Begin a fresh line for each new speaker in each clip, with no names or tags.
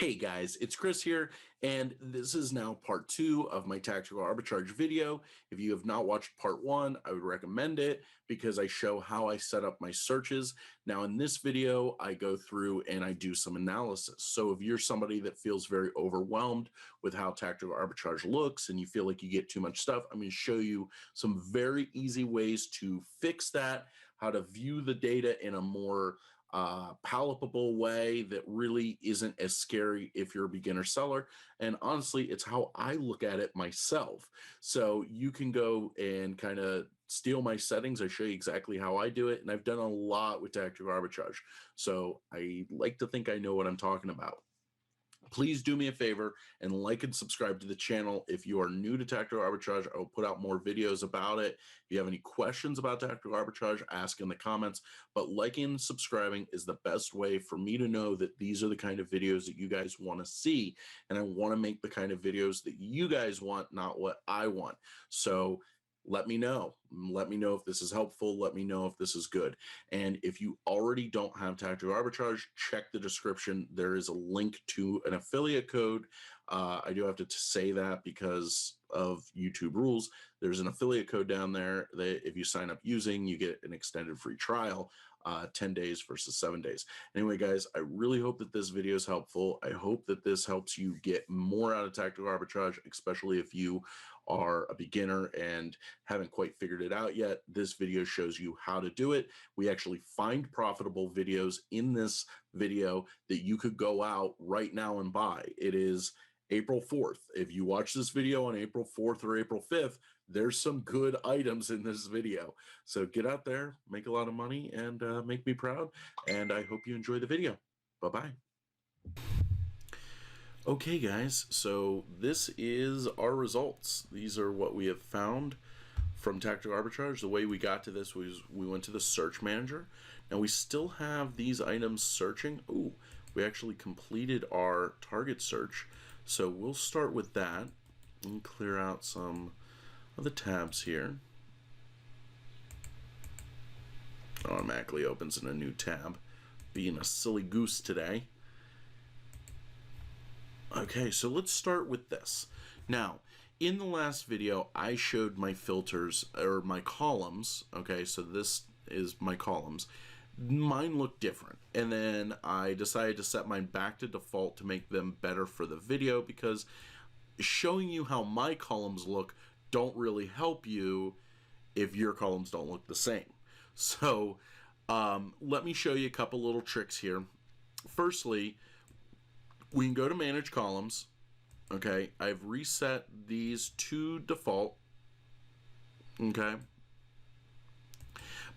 Hey guys, it's Chris here, and this is now part 2 of my tactical arbitrage video. If you have not watched part 1, I would recommend it because I show how I set up my searches. Now in this video, I go through and I do some analysis. So if you're somebody that feels very overwhelmed with how tactical arbitrage looks and you feel like you get too much stuff, I'm going to show you some very easy ways to fix that, how to view the data in a more palatable way that really isn't as scary if you're a beginner seller. And honestly, it's how I look at it myself. So you can go and kind of steal my settings. I show you exactly how I do it. And I've done a lot with tactical arbitrage. So I like to think I know what I'm talking about. Please do me a favor and like and subscribe to the channel. If you are new to tactical arbitrage, I will put out more videos about it. If you have any questions about tactical arbitrage, ask in the comments. But liking and subscribing is the best way for me to know that these are the kind of videos that you guys want to see. And I want to make the kind of videos that you guys want, not what I want. So let me know. Let me know if this is helpful. Let me know if this is good. And if you already don't have tactical arbitrage, check the description. There is a link to an affiliate code. I do have to say that because of YouTube rules. There's an affiliate code down there that if you sign up using, you get an extended free trial, 10 days versus 7 days. Anyway, guys, I really hope that this video is helpful. I hope that this helps you get more out of tactical arbitrage, especially if you are a beginner and haven't quite figured it out yet. This video shows you how to do it. We actually find profitable videos in this video that you could go out right now and buy. It is April 4th. If you watch this video on April 4th or April 5th, there's some good items in this video. So get out there, make a lot of money, and make me proud. And I hope you enjoy the video. Bye-bye. Okay, guys, so this is our results. These are what we have found from tactical arbitrage. The way we got to this was we went to the search manager. Now we still have these items searching. Ooh, we actually completed our target search. So we'll start with that and clear out some of the tabs here. Automatically opens in a new tab, being a silly goose today. Okay, so let's start with this. Now, in the last video, I showed my filters, or my columns. Okay, so this is my columns. Mine look different, and then I decided to set mine back to default to make them better for the video, because showing you how my columns look don't really help you if your columns don't look the same. So let me show you a couple little tricks here. Firstly, we can go to manage columns. Okay, I've reset these to default. Okay,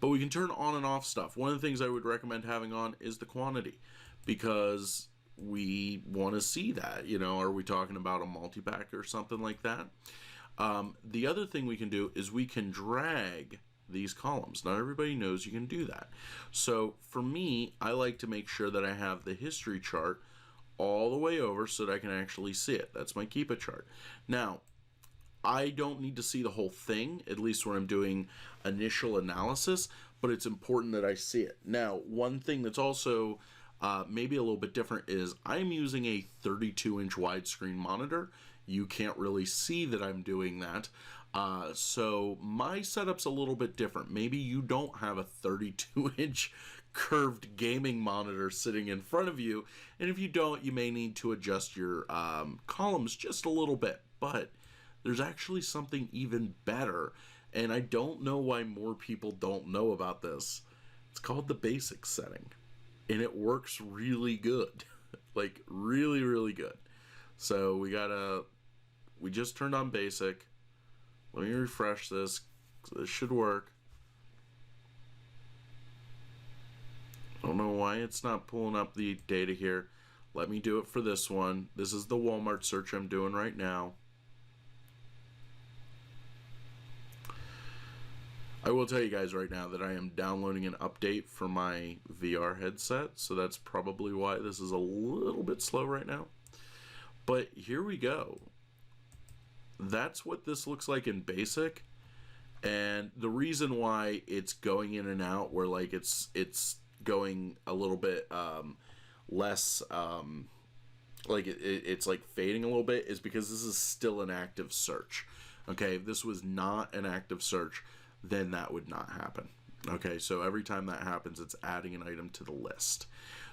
but we can turn on and off stuff. One of the things I would recommend having on is the quantity, because we want to see that, you know, are we talking about a multi-pack or something like that? The other thing we can do is we can drag these columns. Not everybody knows you can do that. So for me, I like to make sure that I have the history chart all the way over so that I can actually see it. That's my keep it chart. Now, I don't need to see the whole thing, at least when I'm doing initial analysis, but it's important that I see it. Now, one thing that's also maybe a little bit different is I'm using a 32-inch widescreen monitor. You can't really see that I'm doing that. So my setup's a little bit different. Maybe you don't have a 32-inch curved gaming monitor sitting in front of you, and if you don't, you may need to adjust your columns just a little bit. But there's actually something even better, and I don't know why more people don't know about this. It's called the basic setting, and it works really good. Like really, really good. So we just turned on basic. Let me refresh this. This should work. I don't know why it's not pulling up the data here. Let me do it for this one. This is the Walmart search I'm doing right now. I will tell you guys right now that I am downloading an update for my VR headset, so that's probably why this is a little bit slow right now. But here we go. That's what this looks like in basic, and the reason why it's going in and out, where like it's going a little bit less like it's like fading a little bit, is because this is still an active search. Okay, if this was not an active search, then that would not happen. Okay, so every time that happens, it's adding an item to the list.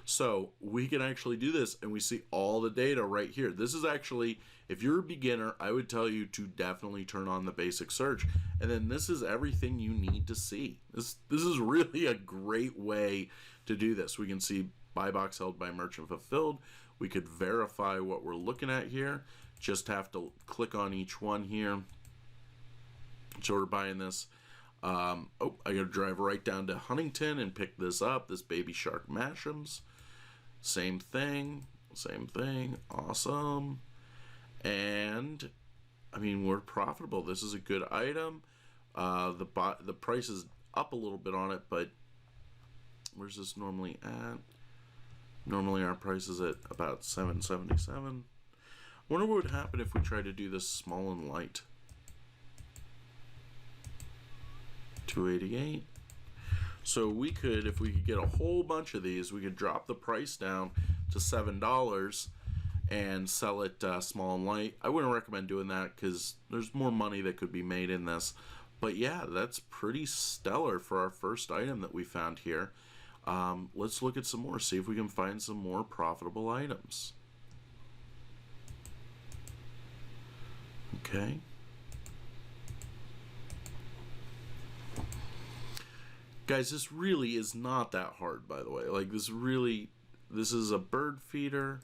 So we can actually do this, and we see all the data right here. This is actually, if you're a beginner, I would tell you to definitely turn on the basic search, and then this is everything you need to see. This is really a great way to do this. We can see buy box held by merchant fulfilled. We could verify what we're looking at here. Just have to click on each one here. So we're buying this. I gotta drive right down to Huntington and pick this up, this Baby Shark Mashems. Same thing, awesome. And I mean, we're profitable. This is a good item. The price is up a little bit on it, but where's this normally at? Normally our price is at about $7.77. I wonder what would happen if we tried to do this small and light. $2.88. So we could, if we could get a whole bunch of these, we could drop the price down to $7 and sell it small and light. I wouldn't recommend doing that because there's more money that could be made in this. But yeah, that's pretty stellar for our first item that we found here. Let's look at some more, see if we can find some more profitable items. Okay. Guys, this really is not that hard, by the way. Like, this is a bird feeder.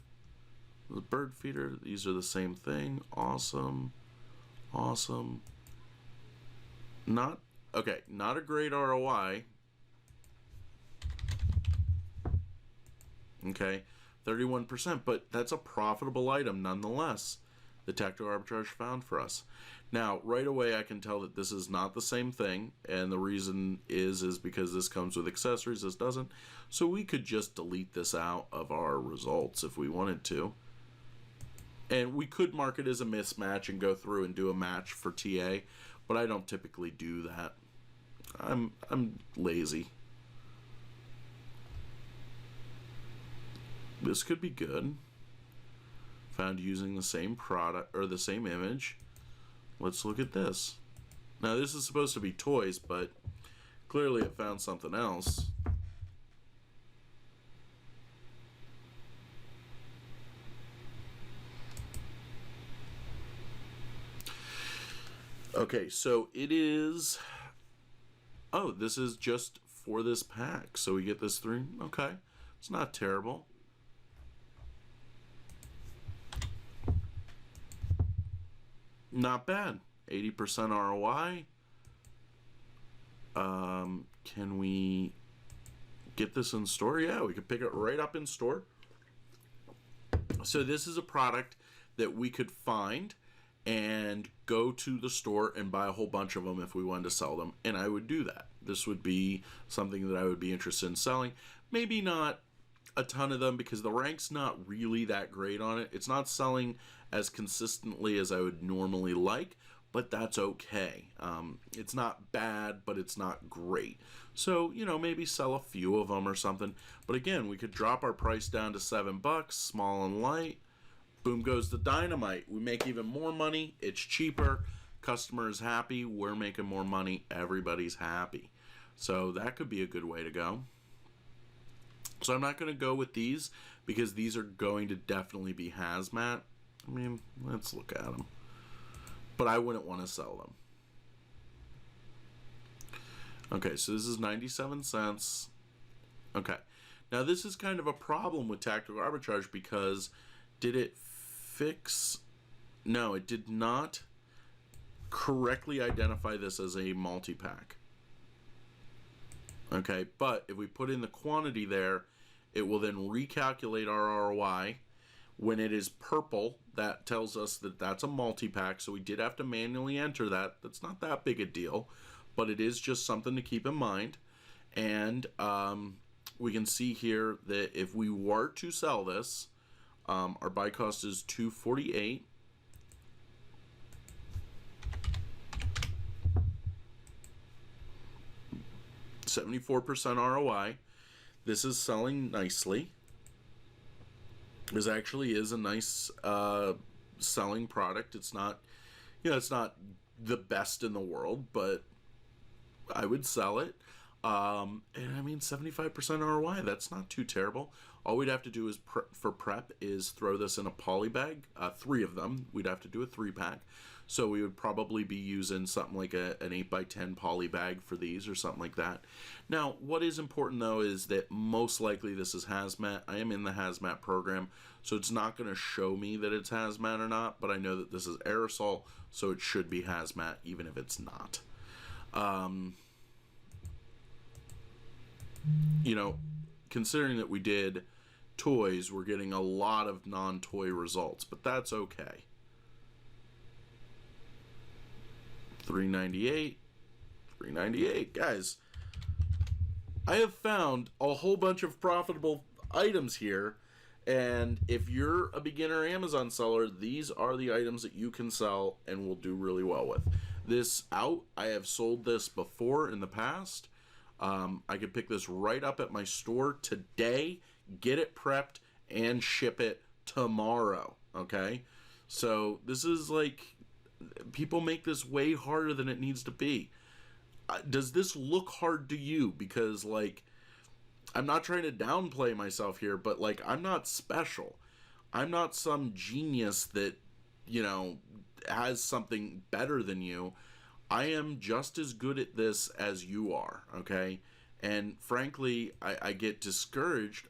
The bird feeder, these are the same thing. Awesome. Awesome. Not a great ROI. Okay, 31%, but that's a profitable item nonetheless. The Tactical Arbitrage found for us. Now, right away, I can tell that this is not the same thing, and the reason is because this comes with accessories, this doesn't. So we could just delete this out of our results if we wanted to. And we could mark it as a mismatch and go through and do a match for TA, but I don't typically do that. I'm lazy. This could be good. Found using the same product or the same image. Let's look at this. Now this is supposed to be toys, but clearly it found something else. Okay, so it is, oh, this is just for this pack. So we get this through. Okay, it's not terrible. Not bad. 80% ROI. Can we get this in store? Yeah, we could pick it right up in store. So this is a product that we could find and go to the store and buy a whole bunch of them if we wanted to sell them, and I would do that. This would be something that I would be interested in selling. Maybe not a ton of them because the rank's not really that great on it. It's not selling as consistently as I would normally like, but that's okay. It's not bad, but it's not great. So, you know, maybe sell a few of them or something. But again, we could drop our price down to $7, small and light. Boom goes the dynamite. We make even more money. It's cheaper. Customer is happy. We're making more money. Everybody's happy. So that could be a good way to go. So I'm not going to go with these because these are going to definitely be hazmat. I mean, let's look at them. But I wouldn't want to sell them. Okay, so this is 97 cents. Okay. Now this is kind of a problem with Tactical Arbitrage because did it fix? No, it did not correctly identify this as a multi-pack. Okay, but if we put in the quantity there, it will then recalculate our ROI. When it is purple, that tells us that that's a multi-pack, so we did have to manually enter that. That's not that big a deal, but it is just something to keep in mind. And we can see here that if we were to sell this, our buy cost is $2.48. 74% ROI. This is selling nicely. This actually is a nice selling product. It's not, it's not the best in the world, but I would sell it. And I mean, 75% ROI, that's not too terrible. All we'd have to do is for prep is throw this in a poly bag, 3 of them. We'd have to do a 3-pack. So we would probably be using something like an 8x10 poly bag for these or something like that. Now, what is important though is that most likely this is hazmat. I am in the hazmat program, so it's not going to show me that it's hazmat or not, but I know that this is aerosol, so it should be hazmat even if it's not. You know, considering that we did toys, we're getting a lot of non-toy results, but that's okay. $3.98, $3.98, guys. I have found a whole bunch of profitable items here, and if you're a beginner Amazon seller, these are the items that you can sell and will do really well with. This out, I have sold this before in the past. I could pick this right up at my store today, get it prepped, and ship it tomorrow, okay? So this is like, people make this way harder than it needs to be. Does this look hard to you? Because, like, I'm not trying to downplay myself here, but, like, I'm not special. I'm not some genius that, has something better than you. I am just as good at this as you are, okay? And frankly, I get discouraged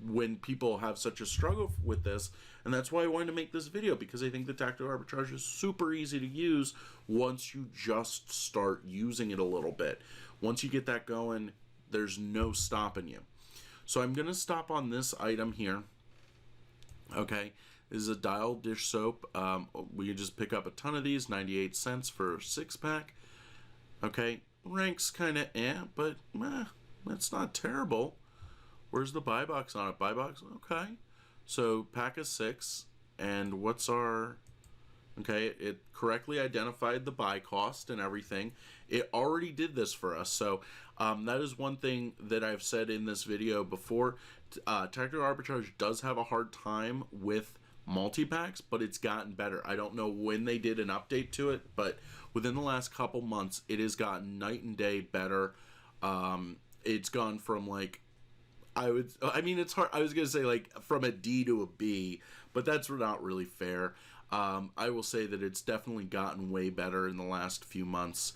when people have such a struggle with this, and that's why I wanted to make this video, because I think the Tactical Arbitrage is super easy to use once you just start using it a little bit. Once you get that going, there's no stopping you. So I'm going to stop on this item here, okay? This is a dial dish soap. We can just pick up a ton of these, 98 cents for a 6-pack. Okay, ranks kind of but that's not terrible. Where's the buy box on it? Buy box, okay. So pack of 6, and what's our, okay, it correctly identified the buy cost and everything. It already did this for us, so that is one thing that I've said in this video before. Tactical Arbitrage does have a hard time with multi-packs, but it's gotten better. I don't know when they did an update to it, but within the last couple months, it has gotten night and day better. It's gone from like, it's hard. I was going to say like from a D to a B, but that's not really fair. I will say that it's definitely gotten way better in the last few months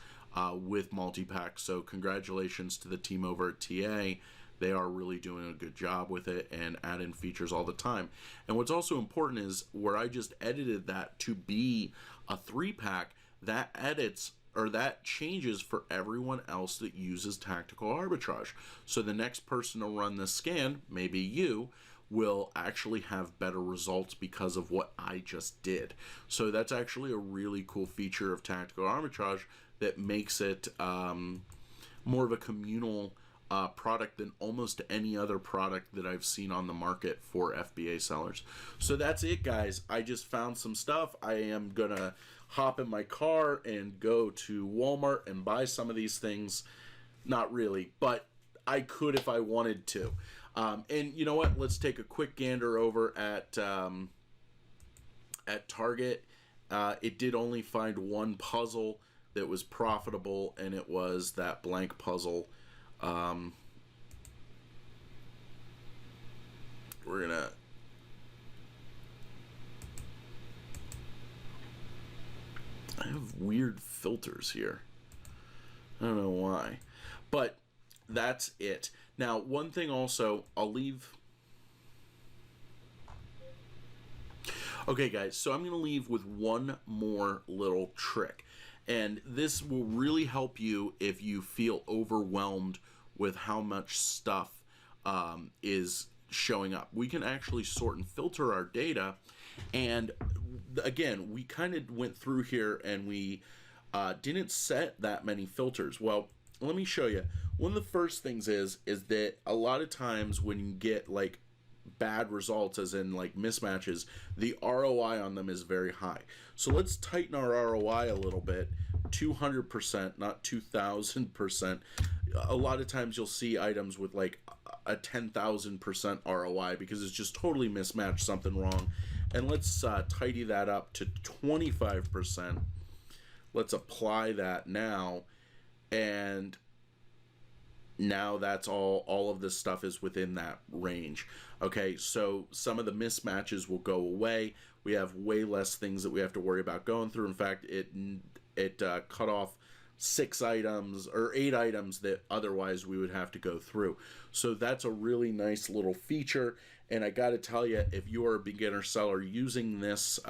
with multi-packs. So congratulations to the team over at TA. They are really doing a good job with it and add in features all the time. And what's also important is where I just edited that to be a 3-pack, that edits or that changes for everyone else that uses Tactical Arbitrage. So the next person to run this scan, maybe you, will actually have better results because of what I just did. So that's actually a really cool feature of Tactical Arbitrage that makes it more of a communal product than almost any other product that I've seen on the market for FBA sellers. So that's it, guys. I just found some stuff. I am gonna hop in my car and go to Walmart and buy some of these things. Not really, but I could if I wanted to. And you know what? Let's take a quick gander over at Target. It did only find one puzzle that was profitable, and it was that blank puzzle. We're gonna I have weird filters here. I don't know why, but that's it. Now, one thing also, I'll leave. Okay, guys, so I'm going to leave with one more little trick. And this will really help you if you feel overwhelmed with how much stuff is showing up. We can actually sort and filter our data. And again, we kind of went through here and we didn't set that many filters. Well, let me show you. One of the first things is that a lot of times when you get like bad results, as in like mismatches, the ROI on them is very high. So let's tighten our ROI a little bit. 200%, not 2000%. A lot of times you'll see items with like a 10,000% ROI because it's just totally mismatched, something wrong. And let's tidy that up to 25%. Let's apply that now, and now that's all of this stuff is within that range. Okay, so some of the mismatches will go away. We have way less things that we have to worry about going through. In fact, it cut off 6 items or 8 items that otherwise we would have to go through. So that's a really nice little feature. And I got to tell you, if you are a beginner seller, using this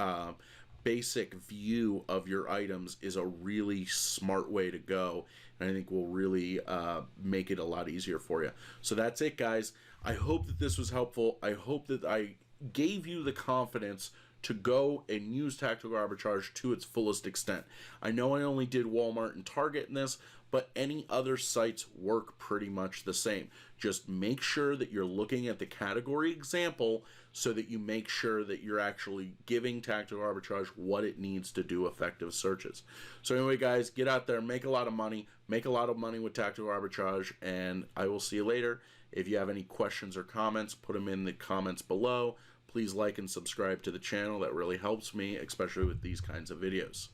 basic view of your items is a really smart way to go, and I think will really make it a lot easier for you. So that's it, guys. I hope that this was helpful. I hope that I gave you the confidence to go and use Tactical Arbitrage to its fullest extent. I know I only did Walmart and Target in this, but any other sites work pretty much the same. Just make sure that you're looking at the category example so that you make sure that you're actually giving Tactical Arbitrage what it needs to do effective searches. So anyway, guys, get out there, make a lot of money with Tactical Arbitrage, and I will see you later. If you have any questions or comments, put them in the comments below. Please like and subscribe to the channel. That really helps me, especially with these kinds of videos.